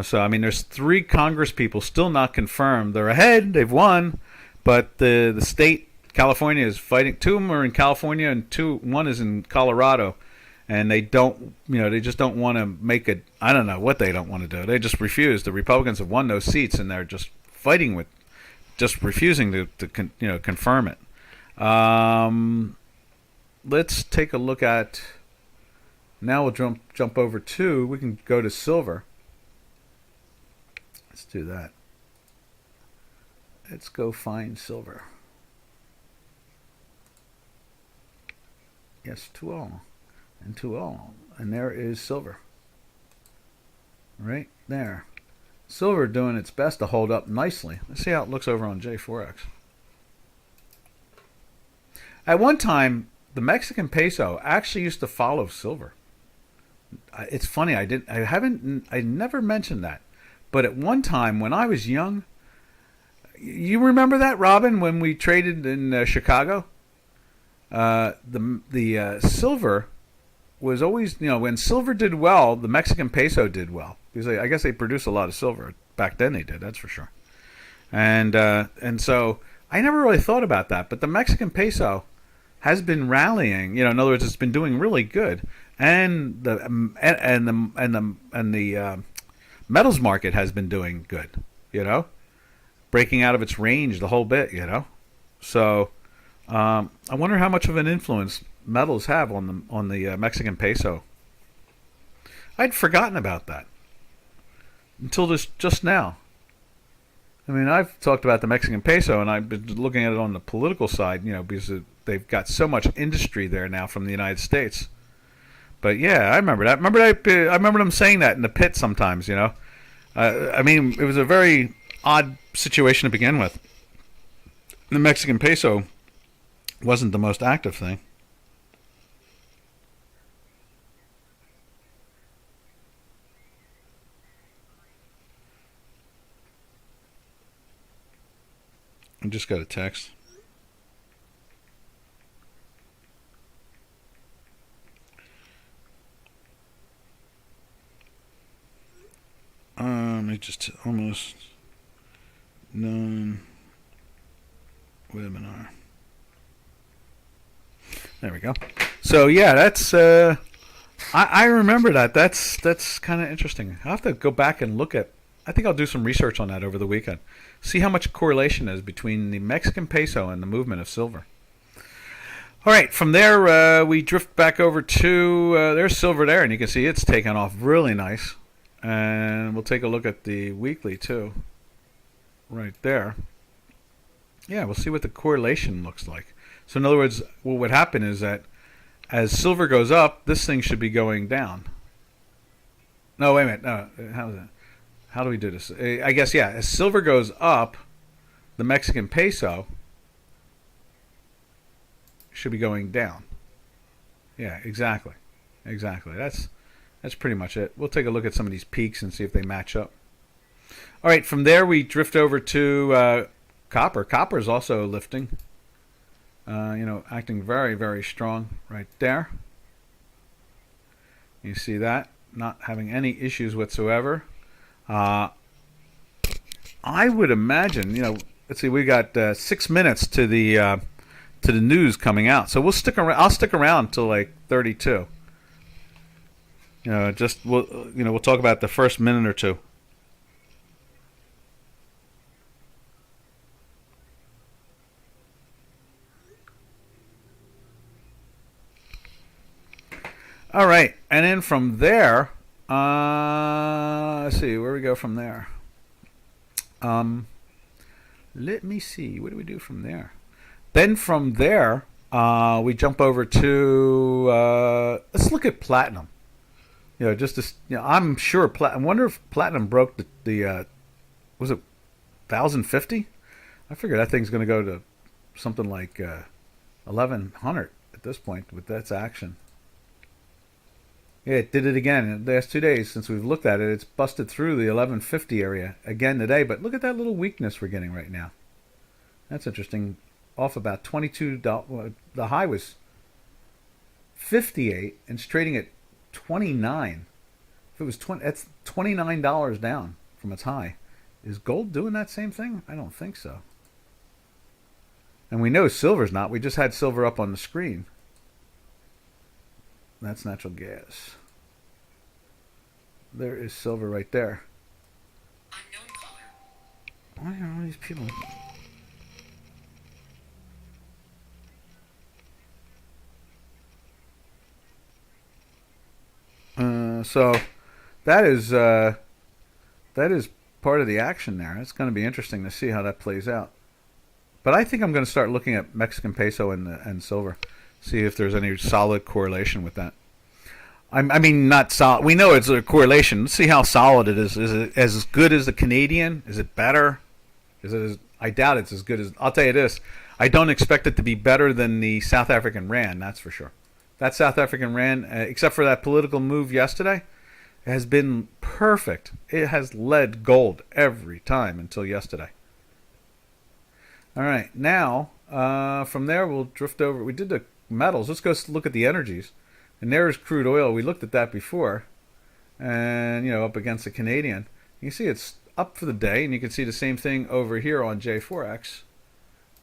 So I mean, there's 3 Congress people still not confirmed. They're ahead. They've won, but the state California is fighting. 2 of them are in California, and one is in Colorado, and they don't. They just don't want to make it. I don't know what they don't want to do. They just refuse. The Republicans have won those seats, and they're just fighting with, just refusing to confirm it. Let's take a look at. Now we'll jump over to. We can go to silver. Let's do that. Let's go find silver. Yes, to all. And to all. And there is silver. Right there. Silver doing its best to hold up nicely. Let's see how it looks over on J4X. At one time, the Mexican peso actually used to follow silver. It's funny, I never mentioned that. But at one time when I was young, you remember that, Robin, when we traded in Chicago? The silver was always, when silver did well, the Mexican peso did well. Because I guess they produced a lot of silver. Back then they did, that's for sure. And so I never really thought about that. But the Mexican peso has been rallying. In other words, it's been doing really good. And the metals market has been doing good, breaking out of its range the whole bit, So I wonder how much of an influence metals have on the Mexican peso. I'd forgotten about that until just now. I mean, I've talked about the Mexican peso, and I've been looking at it on the political side, because they've got so much industry there now from the United States. But yeah, I remember that. I remember them saying that in the pit sometimes. I mean, it was a very odd situation to begin with. The Mexican peso wasn't the most active thing. I just got a text. It just almost none webinar. There we go. So yeah, that's I remember that. That's kind of interesting. I'll have to go back and look at. I think I'll do some research on that over the weekend. See how much correlation is between the Mexican peso and the movement of silver. All right, from there we drift back over to there's silver there, and you can see it's taken off really nice. And we'll take a look at the weekly too, right there. Yeah, we'll see what the correlation looks like. So in other words, what would happen is that as silver goes up, this thing should be going down. No, wait a minute. No, how is that? How do we do this? I guess, yeah, as silver goes up, the Mexican peso should be going down. Yeah, exactly. Exactly. That's pretty much it. We'll take a look at some of these peaks and see if they match up. All right, from there we drift over to copper. Copper is also lifting. Acting very, very strong right there. You see that? Not having any issues whatsoever. I would imagine, let's see, we got 6 minutes to the news coming out, so we'll stick around. I'll stick around till like 32. We'll talk about the first minute or two. All right, and then from there, let's see where we go from there. Let me see. What do we do from there? Then from there, we jump over to let's look at platinum. I'm sure. I wonder if platinum broke the was it 1,050? I figure that thing's going to go to something like 1,100 at this point with its action. Yeah, it did it again in the last 2 days since we've looked at it. It's busted through the 1150 area again today. But look at that little weakness we're getting right now. That's interesting. Off about $22. The high was 58 and it's trading at 29. If it was 20, that's $29 down from its high. Is gold doing that same thing? I don't think so. And we know silver's not. We just had silver up on the screen. That's natural gas. There is silver right there. Why are all these people? So that is part of the action there. It's going to be interesting to see how that plays out. But I think I'm going to start looking at Mexican peso and silver. See if there's any solid correlation with that. I mean, not solid. We know it's a correlation. Let's see how solid it is. Is it as good as the Canadian? Is it better? I doubt it's as good as. I'll tell you this. I don't expect it to be better than the South African rand. That's for sure. That South African rand, except for that political move yesterday, has been perfect. It has led gold every time until yesterday. All right, now from there we'll drift over. We did the metals. Let's go look at the energies. And there's crude oil. We looked at that before, and up against the Canadian. You can see it's up for the day, and you can see the same thing over here on J4X.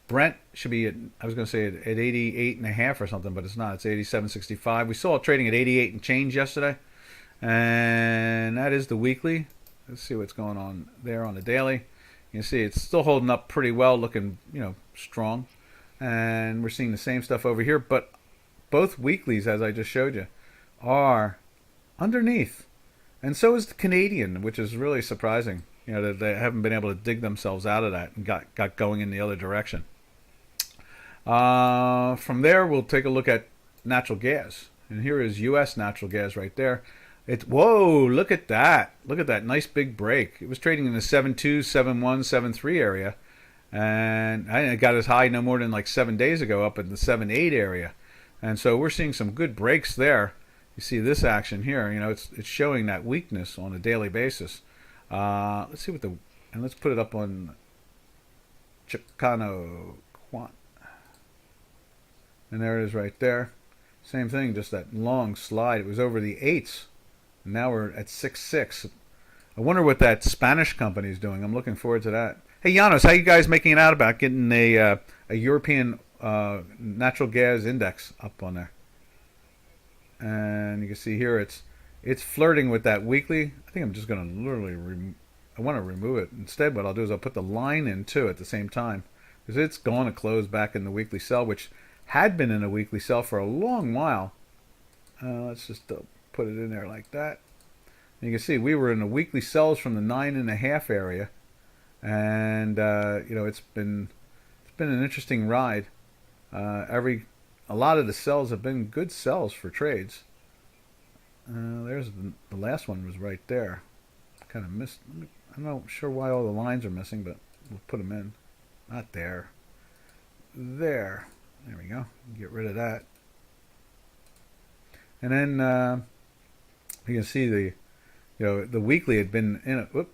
Brent should be at, I was going to say at 88.5 or something, but it's not. It's 87.65. We saw it trading at 88 and change yesterday, and that is the weekly. Let's see what's going on there on the daily. You can see it's still holding up pretty well, looking strong, and we're seeing the same stuff over here. But both weeklies, as I just showed you, are underneath, and so is the Canadian, which is really surprising. That they haven't been able to dig themselves out of that and got going in the other direction. From there, we'll take a look at natural gas, and here is U.S. natural gas right there. Whoa! Look at that! Look at that nice big break. It was trading in the 7.2, 7.1, 7.3 area, and it got as high no more than like 7 days ago, up in the 7.8 area. And so we're seeing some good breaks there. You see this action here. It's showing that weakness on a daily basis. Let's see and let's put it up on Chicano Quant. And there it is right there. Same thing, just that long slide. It was over the 8s. And now we're at 6.6. I wonder what that Spanish company is doing. I'm looking forward to that. Hey, Janos, how you guys making it out about getting a European natural gas index up on there? And you can see here it's flirting with that weekly. I think I'm just going to literally I want to remove it. Instead, what I'll do is I'll put the line in too at the same time, because it's going to close back in the weekly sell, which had been in a weekly sell for a long while. Let's just put it in there like that. And you can see we were in the weekly sells from the 9.5 area, and it's been an interesting ride. A lot of the sells have been good sells for trades. There's the last one was right there. Kind of missed. I'm not sure why all the lines are missing, but we'll put them in. Not there. There. There we go. Get rid of that. And then you can see the weekly had been in it.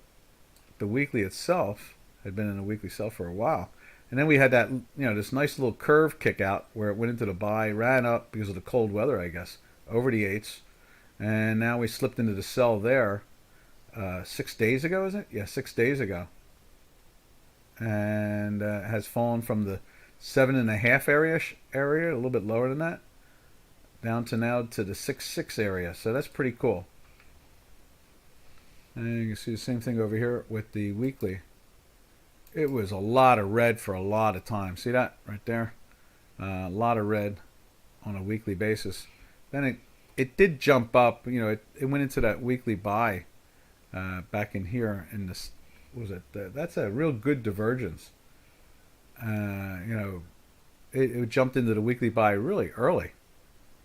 The weekly itself had been in a weekly sell for a while. And then we had that, this nice little curve kick out where it went into the buy, ran up because of the cold weather, I guess, over the 8s. And now we slipped into the sell there 6 days ago, is it? Yeah, 6 days ago. And has fallen from the 7.5 area, a little bit lower than that, down to now to the 6.6 area. So that's pretty cool. And you can see the same thing over here with the weekly. It was a lot of red for a lot of time. See that right there? A lot of red on a weekly basis. Then it did jump up. It went into that weekly buy back in here. In this, was it? That's a real good divergence. It jumped into the weekly buy really early.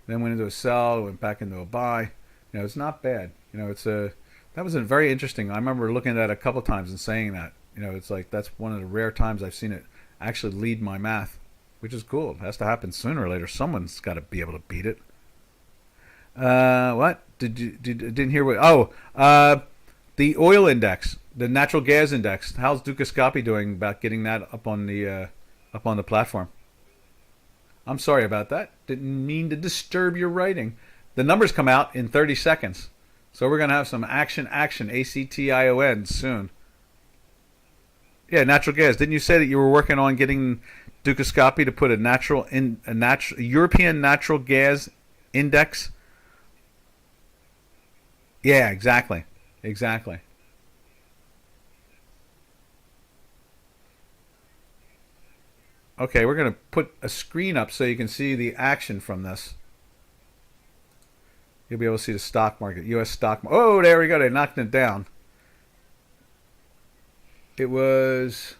Then went into a sell, went back into a buy. It's not bad. That was a very interesting. I remember looking at that a couple times and saying that. It's like that's one of the rare times I've seen it actually lead my math, which is cool. It has to happen sooner or later. Someone's got to be able to beat it. What? Didn't hear what? Oh, the oil index, the natural gas index. How's Dukascopy doing about getting that up on the platform? I'm sorry about that. Didn't mean to disturb your writing. The numbers come out in 30 seconds. So we're going to have some action, ACTION soon. Yeah, natural gas. Didn't you say that you were working on getting Dukascopy to put a European natural gas index? Yeah, exactly. Exactly. Okay, we're going to put a screen up so you can see the action from this. You'll be able to see the stock market, U.S. stock market. Oh, there we go. They knocked it down. It was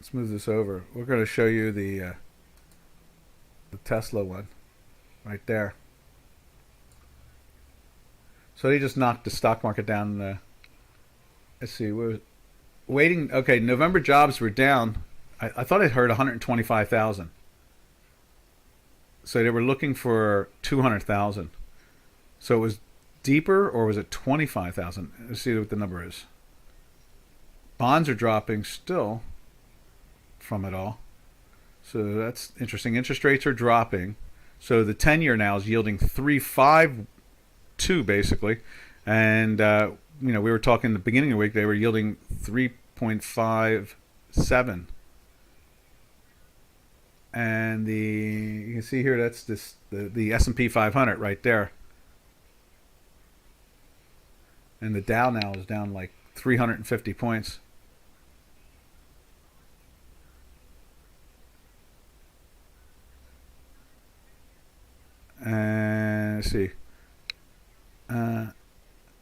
let's move this over. We're going to show you the Tesla one right there. So they just knocked the stock market down. Let's see, we're waiting. Okay, November jobs were down. I thought I heard 125,000. So they were looking for 200,000. So it was deeper, or was it 25,000? Let's see what the number is. Bonds are dropping still from it all. So that's interesting. Interest rates are dropping. So the 10-year now is yielding 3.52 basically. And, we were talking at the beginning of the week, they were yielding 3.57. And you can see here, that's the S&P 500 right there. And the Dow now is down like 350 points. And let's see.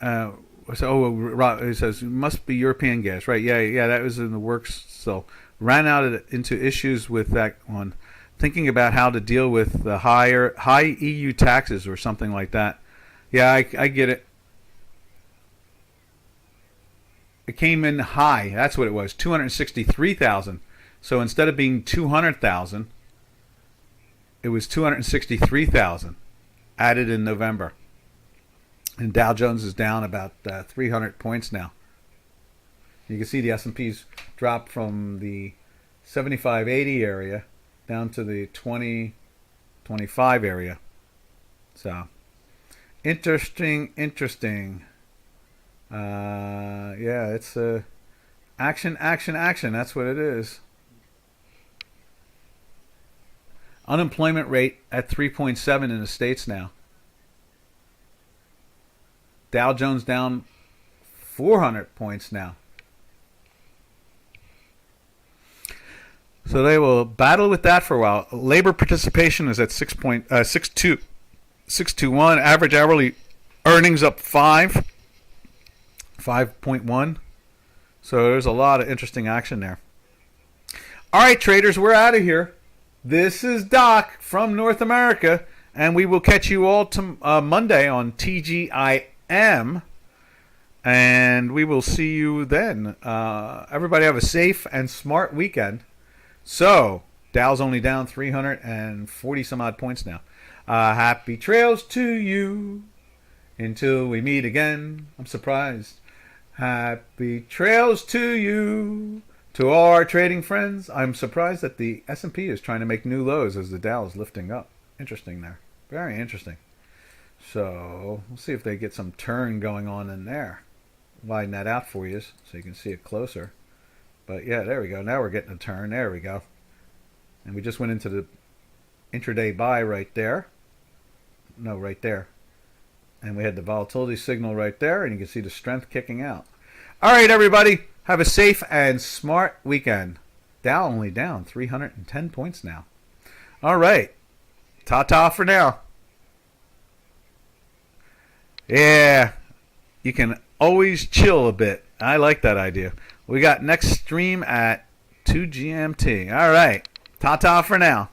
It says it must be European gas, right? Yeah, that was in the works. So ran into issues with that one, thinking about how to deal with the high EU taxes or something like that. Yeah, I get it. It came in high. That's what it was, 263,000. So instead of being 200,000, it was 263,000 added in November. And Dow Jones is down about 300 points now. You can see the S&P's dropped from the 75-80 area down to the 20-25 area. So interesting. Yeah, it's action. That's what it is. Unemployment rate at 3.7 in the States now. Dow Jones down 400 points now. So they will battle with that for a while. Labor participation is at 6.21. Average hourly earnings up 5.1. So there's a lot of interesting action there. All right, traders, we're out of here. This is Doc from North America, and we will catch you all Monday on TGIM, and we will see you then. Everybody have a safe and smart weekend. So Dow's only down 340 some odd points now. Happy trails to you until we meet again. I'm surprised. Happy trails to you. To all our trading friends, I'm surprised that the S&P is trying to make new lows as the Dow is lifting up. Interesting there. Very interesting. So we'll see if they get some turn going on in there. Widen that out for you so you can see it closer. But yeah, there we go. Now we're getting a turn. There we go. And we just went into the intraday buy right there. No, right there. And we had the volatility signal right there, and you can see the strength kicking out. All right, everybody. Have a safe and smart weekend. Dow only down 310 points now. All right. Ta-ta for now. Yeah. You can always chill a bit. I like that idea. We got next stream at 2 GMT. All right. Ta-ta for now.